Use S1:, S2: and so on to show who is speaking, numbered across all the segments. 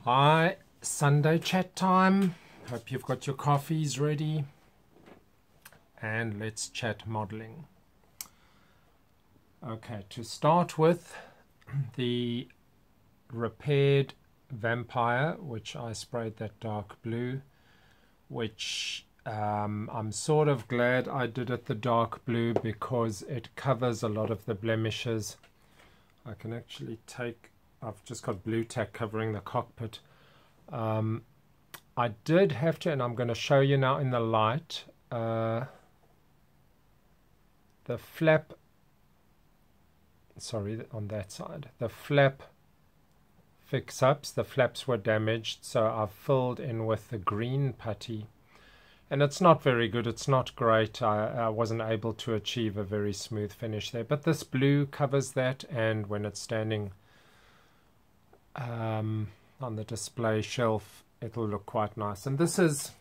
S1: Hi, Sunday chat time. Hope you've got your coffees ready. And let's chat modeling. Okay, to start with, the repaired vampire, which I sprayed that dark blue, which I'm sort of glad I did it the dark blue because it covers a lot of the blemishes. I can actually take, I've just got blue tack covering the cockpit. I did have to, and I'm going to show you now in the light, the flap, sorry, on that side, the flap fix-ups, the flaps were damaged, so I've filled in with the green putty. And it's not very good, it's not great. I wasn't able to achieve a very smooth finish there. But this blue covers that, and when it's standing on the display shelf, it'll look quite nice. And this is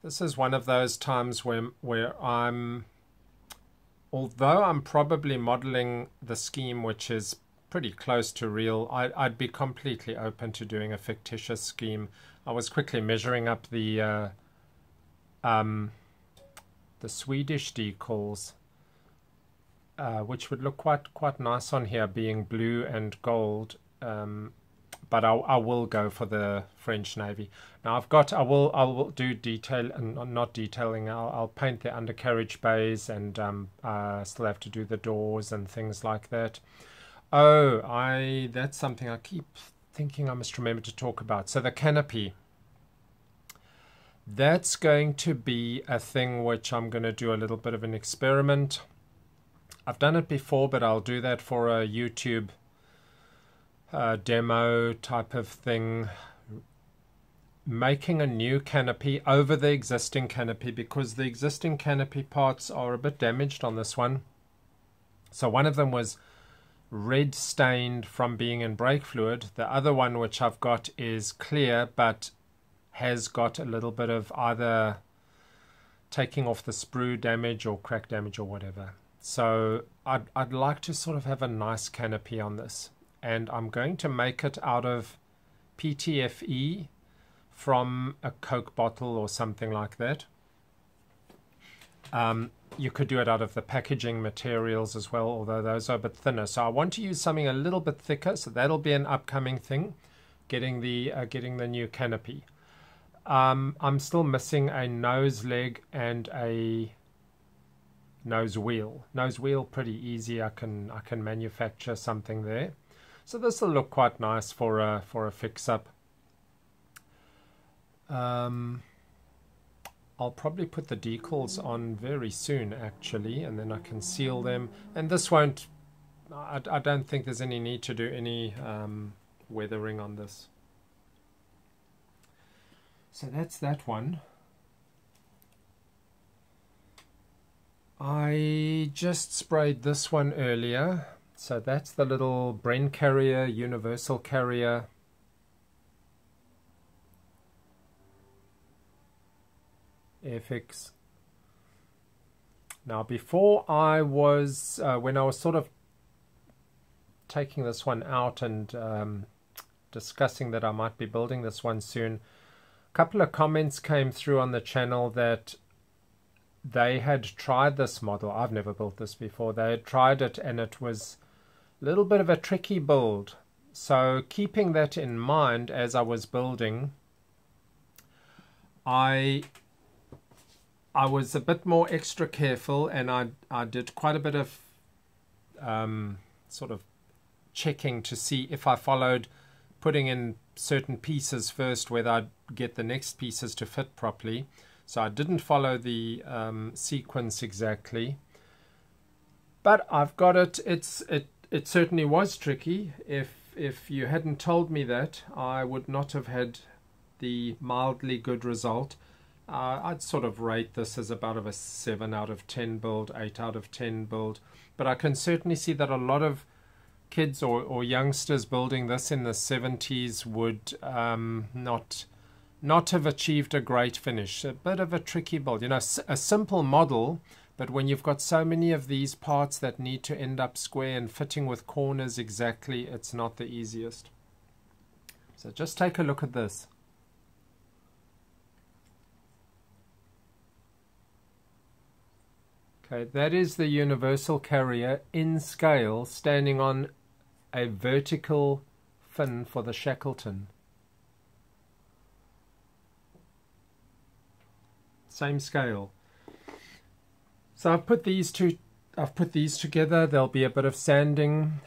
S1: this is one of those times where although I'm probably modeling the scheme which is pretty close to real, I'd be completely open to doing a fictitious scheme. I was quickly measuring up the Swedish decals, which would look quite nice on here, being blue and gold. But I will go for the French Navy. Now I will do detail, and not detailing. I'll paint the undercarriage bays, and still have to do the doors and things like that. Oh, that's something I keep thinking I must remember to talk about. So the canopy, that's going to be a thing which I'm going to do a little bit of an experiment. I've done it before, but I'll do that for a YouTube demo type of thing. Making a new canopy over the existing canopy, because the existing canopy parts are a bit damaged on this one. So one of them was red stained from being in brake fluid. The other one, which I've got, is clear but has got a little bit of either taking off the sprue damage or crack damage or whatever. So I'd like to sort of have a nice canopy on this, and I'm going to make it out of PTFE from a Coke bottle or something like that. You could do it out of the packaging materials as well, although those are a bit thinner. So I want to use something a little bit thicker, so that'll be an upcoming thing, getting the new canopy. I'm still missing a nose leg and a nose wheel. Nose wheel, pretty easy. I can manufacture something there. So this will look quite nice for a fix-up. I'll probably put the decals on very soon, actually, and then I can seal them. And this won't, I don't think there's any need to do any weathering on this. So that's that one. I just sprayed this one earlier. So that's the little Bren carrier, universal carrier. Airfix. Now before I was, when I was sort of taking this one out and discussing that I might be building this one soon, a couple of comments came through on the channel that they had tried this model. I've never built this before. They had tried it and it was a little bit of a tricky build. So keeping that in mind as I was building, I was a bit more extra careful, and I did quite a bit of sort of checking to see if I followed putting in certain pieces first, whether I'd get the next pieces to fit properly. So I didn't follow the sequence exactly, but I've got it. It certainly was tricky. If you hadn't told me that, I would not have had the mildly good result. I'd sort of rate this as about a 7 out of 10 build, 8 out of 10 build. But I can certainly see that a lot of kids or youngsters building this in the 70s would not have achieved a great finish. A bit of a tricky build. You know, a simple model, but when you've got so many of these parts that need to end up square and fitting with corners exactly, it's not the easiest. So just take a look at this. Okay, that is the universal carrier in scale standing on a vertical fin for the Shackleton. Same scale. So I've put these together. There'll be a bit of sanding,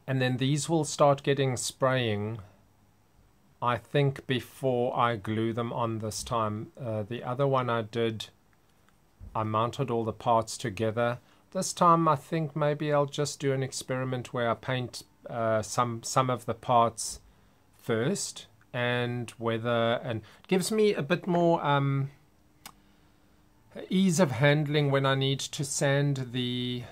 S1: and then these will start getting spraying, I think, before I glue them on this time. The other one I mounted all the parts together. This time I think maybe I'll just do an experiment where I paint some of the parts first, and it gives me a bit more ease of handling when I need to sand the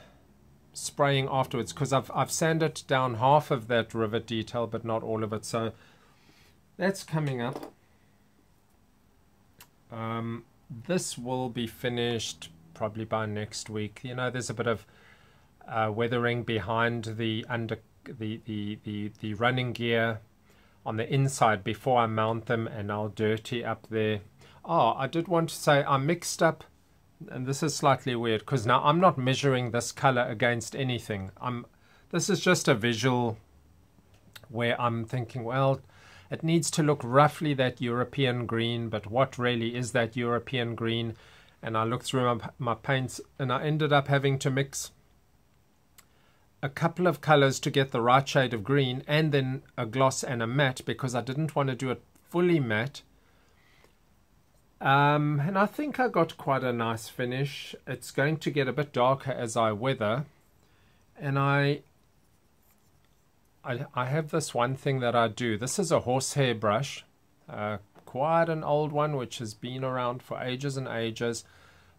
S1: spraying afterwards, because I've sanded down half of that rivet detail but not all of it. So that's coming up. This will be finished probably by next week. You know, there's a bit of weathering behind the running gear on the inside before I mount them, and I'll dirty up there. Oh, I did want to say I mixed up, and this is slightly weird because now I'm not measuring this color against anything. This is just a visual where I'm thinking, well, it needs to look roughly that European green, but what really is that European green? And I looked through my paints, and I ended up having to mix a couple of colors to get the right shade of green, and then a gloss and a matte, because I didn't want to do it fully matte. And I think I got quite a nice finish. It's going to get a bit darker as I weather, and I have this one thing that I do. This is a horsehair brush, quite an old one, which has been around for ages and ages,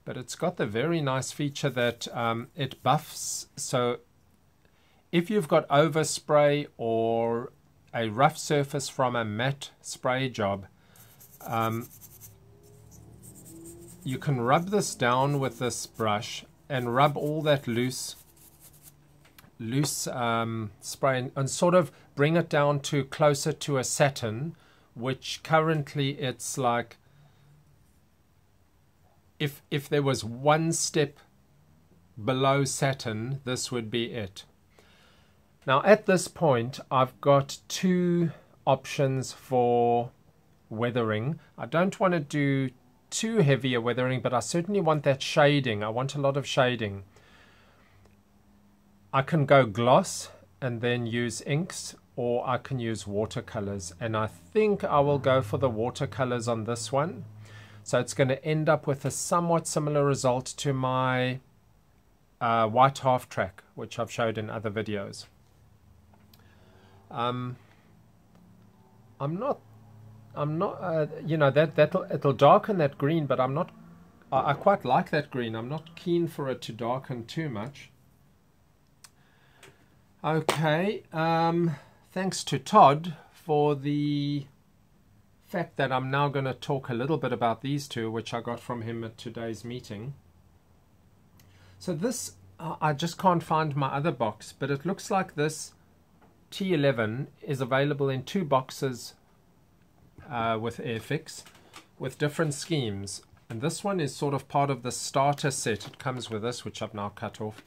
S1: but it's got the very nice feature that it buffs. So if you've got overspray or a rough surface from a matte spray job, you can rub this down with this brush and rub all that loose spray and sort of bring it down to closer to a satin, which currently it's like, if there was one step below satin, this would be it. Now at this point I've got two options for weathering. I don't want to do too heavy a weathering, but I certainly want that shading. I want a lot of shading. I can go gloss and then use inks, or I can use watercolors, and I think I will go for the watercolors on this one. So it's going to end up with a somewhat similar result to my white half track, which I've showed in other videos. I'm not you know, it'll darken that green, but I quite like that green. I'm not keen for it to darken too much. Okay, thanks to Todd for the fact that I'm now going to talk a little bit about these two, which I got from him at today's meeting. So this, I just can't find my other box, but it looks like this T11 is available in 2 boxes with Airfix, with different schemes. And this one is sort of part of the starter set. It comes with this, which I've now cut off.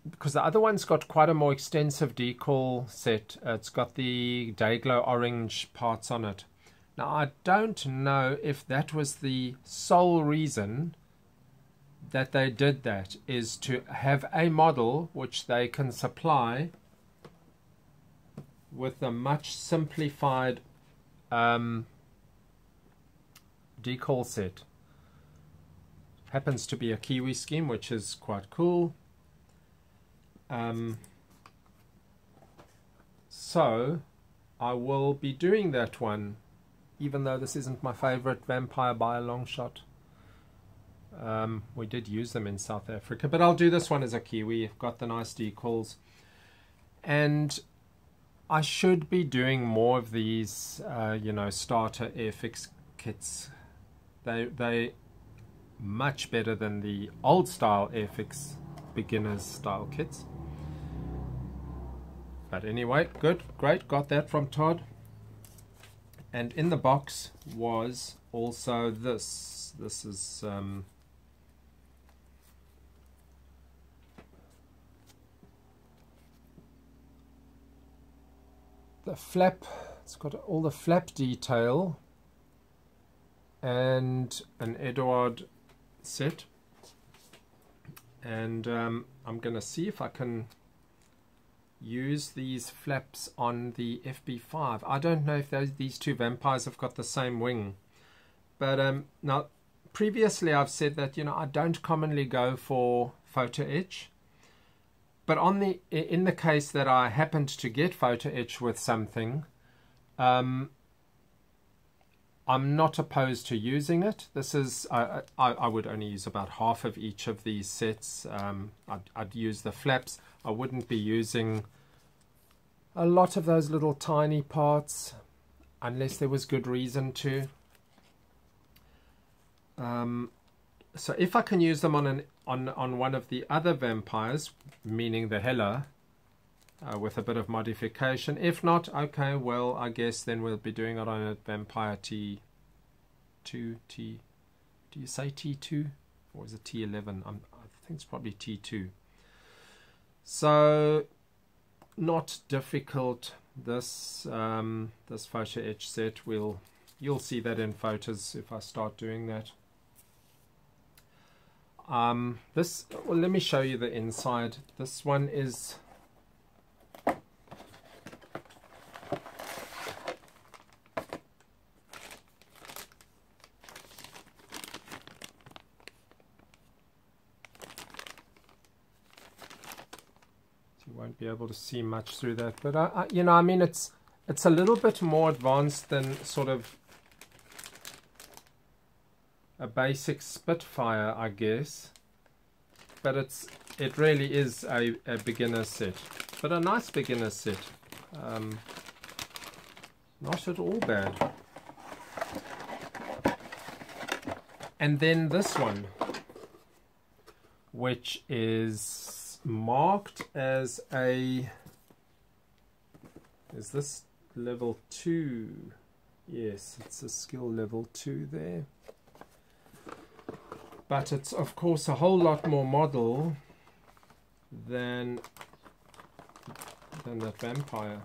S1: Because the other one's got quite a more extensive decal set. It's got the Dayglow orange parts on it. Now I don't know if that was the sole reason that they did that, is to have a model which they can supply with a much simplified decal set. Happens to be a Kiwi scheme, which is quite cool. So I will be doing that one, even though this isn't my favorite vampire by a long shot. We did use them in South Africa, but I'll do this one as a Kiwi. I've got the nice decals, and I should be doing more of these you know, starter Airfix kits. They much better than the old style Airfix beginners style kits. But anyway, good, great, got that from Todd. And in the box was also this. This is the flap. It's got all the flap detail and an Edward set. And I'm going to see if I can use these flaps on the FB5. I don't know if these two vampires have got the same wing. But now, previously I've said that, you know, I don't commonly go for photo etch. But in the case that I happened to get photo etch with something, I'm not opposed to using it. This is, I would only use about half of each of these sets. I'd use the flaps. I wouldn't be using a lot of those little tiny parts unless there was good reason to. So if I can use them on one of the other vampires, meaning the Hella, with a bit of modification. If not, okay, well, I guess then we'll be doing it on a Vampire T2. Do you say T2? Or is it T11? I think it's probably T2. So, not difficult. This this photo etch set, you'll see that in photos if I start doing that. Well, let me show you the inside. This one is won't be able to see much through that, but you know, I mean, it's a little bit more advanced than sort of a basic Spitfire, I guess, but it really is a beginner set, but a nice beginner set, not at all bad. And then this one, which is marked as is this level 2? Yes, it's a skill level 2 there, but it's of course a whole lot more model than that vampire.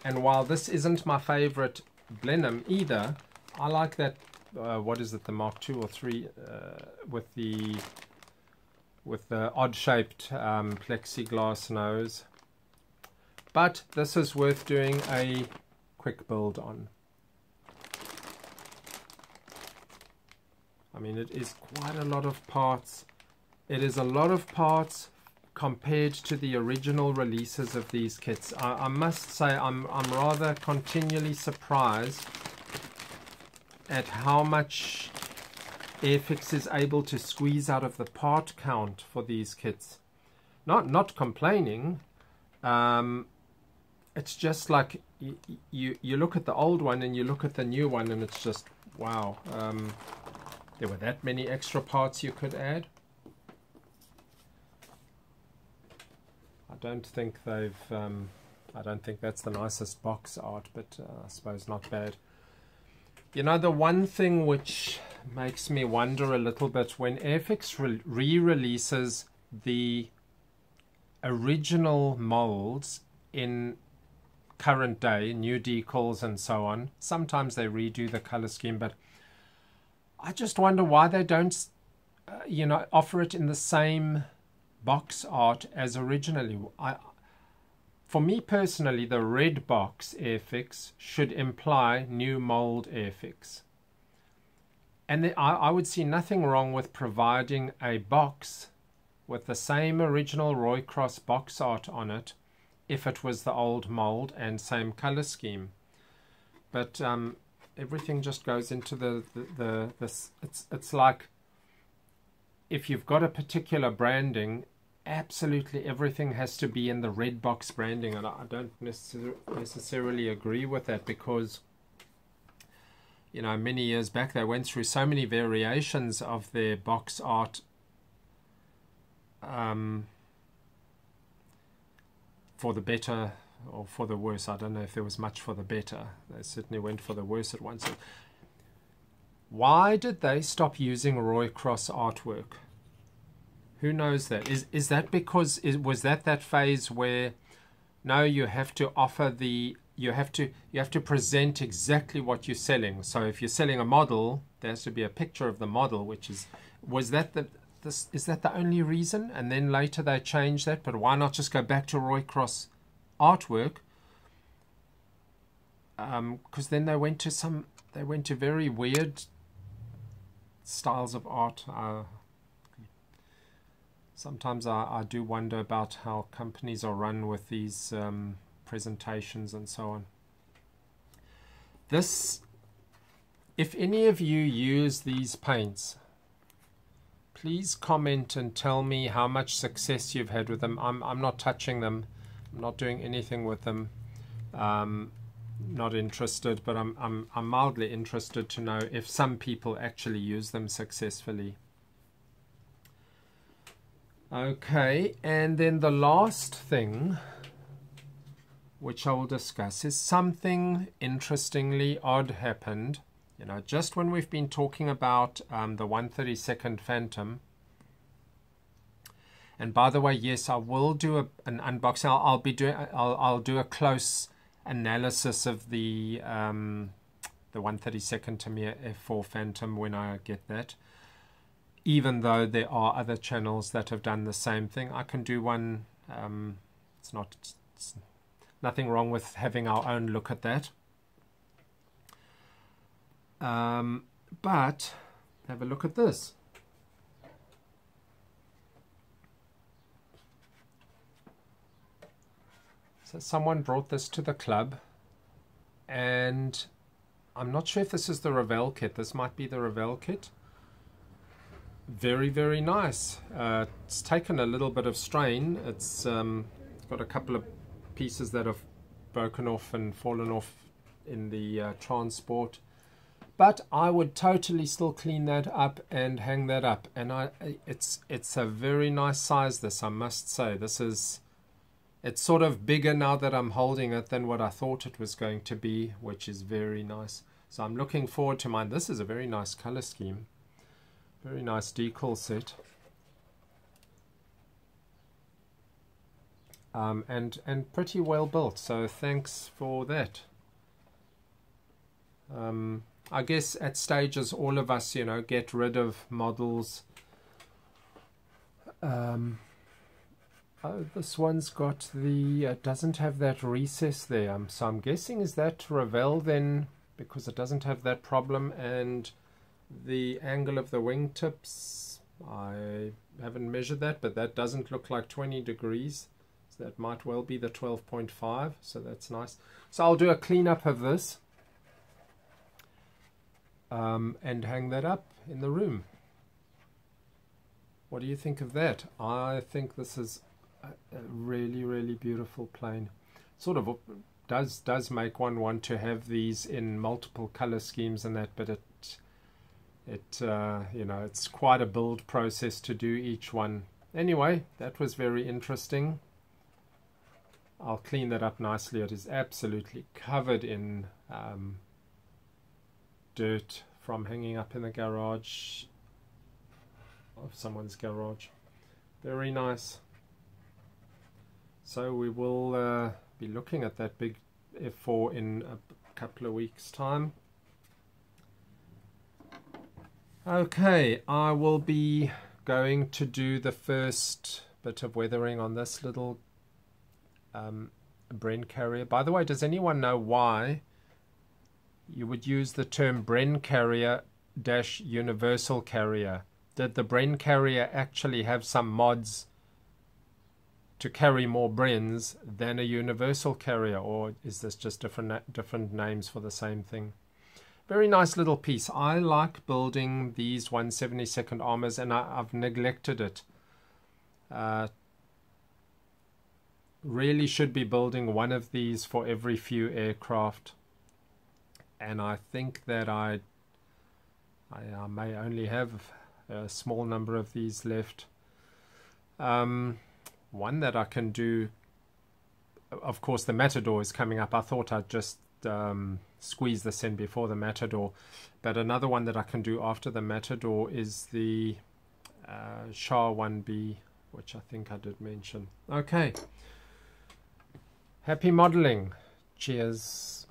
S1: And while this isn't my favorite Blenheim either, I like that what is it, the Mark 2 or 3 with the odd-shaped plexiglass nose. But this is worth doing a quick build on. I mean, it is quite a lot of parts. It is a lot of parts compared to the original releases of these kits. I must say I'm rather continually surprised at how much Airfix is able to squeeze out of the part count for these kits. Not complaining. It's just like you look at the old one and you look at the new one, and it's just wow. There were that many extra parts you could add. I don't think they've. I don't think that's the nicest box art, but I suppose not bad. You know, the one thing which makes me wonder a little bit, when Airfix re-releases the original molds in current day, new decals and so on, sometimes they redo the color scheme, but I just wonder why they don't, you know, offer it in the same box art as originally. For me personally, the red box Airfix should imply new mold Airfix. And I would see nothing wrong with providing a box with the same original Roycross box art on it if it was the old mold and same color scheme. But everything just goes into it's like if you've got a particular branding, absolutely everything has to be in the red box branding, and I don't necessarily agree with that, because you know, many years back they went through so many variations of their box art for the better or for the worse. I don't know if there was much for the better. They certainly went for the worse at once. Why did they stop using Roycross artwork? Who knows that? Is that because was that phase where no, you have to offer the you have to present exactly what you're selling. So if you're selling a model, there has to be a picture of the model, which is is that the only reason? And then later they changed that, but why not just go back to Roycross artwork? Because then they went to very weird styles of art. Sometimes I do wonder about how companies are run with these presentations and so on. If any of you use these paints, please comment and tell me how much success you've had with them. I'm not touching them. I'm not doing anything with them. Not interested, but I'm mildly interested to know if some people actually use them successfully. Okay, and then the last thing which I will discuss is something interestingly odd happened. You know, just when we've been talking about the 1/32 Phantom. And by the way, yes, I will do an unboxing. I'll do a close analysis of the 1/32 Tamiya F4 Phantom when I get that. Even though there are other channels that have done the same thing, I can do one. It's nothing wrong with having our own look at that. But have a look at this. So someone brought this to the club, and I'm not sure if this is the Revell kit. This might be the Revell kit. Very, very nice. It's taken a little bit of strain. It's got a couple of pieces that have broken off and fallen off in the transport, but I would totally still clean that up and hang that up. And it's a very nice size, this, I must say. It's sort of bigger now that I'm holding it than what I thought it was going to be, which is very nice. So I'm looking forward to mine. This is a very nice color scheme. Very nice decal set. And pretty well built, so thanks for that. I guess at stages all of us, you know, get rid of models. Oh, this one's got the doesn't have that recess there, so I'm guessing is that Revell then, because it doesn't have that problem. And the angle of the wingtips, I haven't measured that, but that doesn't look like 20 degrees. So that might well be the 12.5, so that's nice. So I'll do a cleanup of this and hang that up in the room. What do you think of that? I think this is a really, really beautiful plane. Sort of does make one want to have these in multiple color schemes and that, but you know, it's quite a build process to do each one. Anyway, that was very interesting. I'll clean that up nicely. It is absolutely covered in dirt from hanging up in the garage of someone's garage. Very nice. So we will be looking at that big F4 in a couple of weeks' time. Okay, I will be going to do the first bit of weathering on this little Bren carrier. By the way, does anyone know why you would use the term Bren carrier dash universal carrier? Did the Bren carrier actually have some mods to carry more Brens than a universal carrier, or is this just different names for the same thing? Very nice little piece. I like building these 1/72 armors, and I've neglected it. Really should be building one of these for every few aircraft, and I think that I may only have a small number of these left. One that I can do of course, the Matador is coming up. I thought I'd just squeeze this in before the Matador. But another one that I can do after the Matador is the Shah 1B, which I think I did mention. Okay. Happy modeling. Cheers.